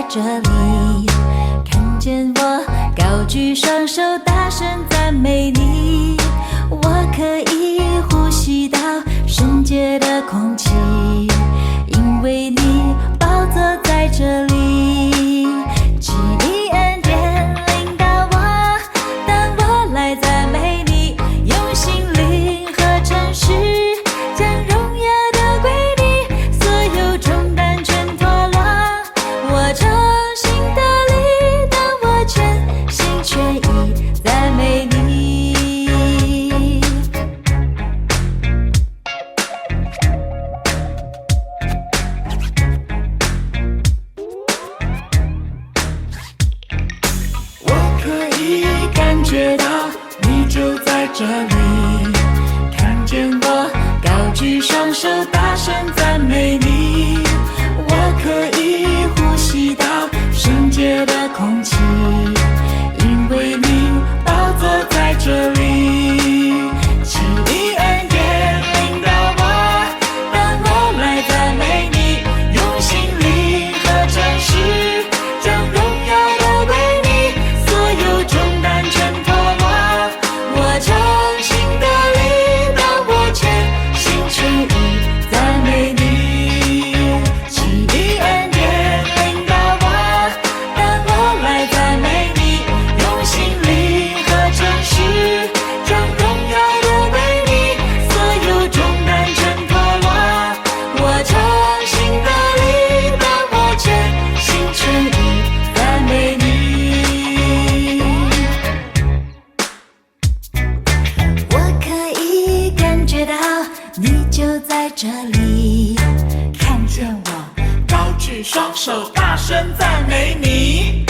这里，看见我高举双手，大声赞美你。我可以呼吸到圣洁的空气，因为你宝座在这里。奇异恩典领导我，当我来赞美你，用心灵和诚实将荣耀都归你，所有重担全脱落，我重新得力，当我全心全意赞美你。我可以感觉到你就在这里，看见我高举双手，大声赞美你。我可以呼吸到圣洁的空气，因为你宝座在这里。奇异恩典领导我，当我来赞美你，用心灵和诚实将荣耀都归你，所有重担全脱落，我重新得力，当我全心全意赞美你。奇异恩典领导我，当我来赞美你，用心灵和诚实将荣耀都归你，所有重担全脱落，我重新得力，当我全心全意赞美你。我可以感觉到你就在这里，看见我高举双手，大声赞美你。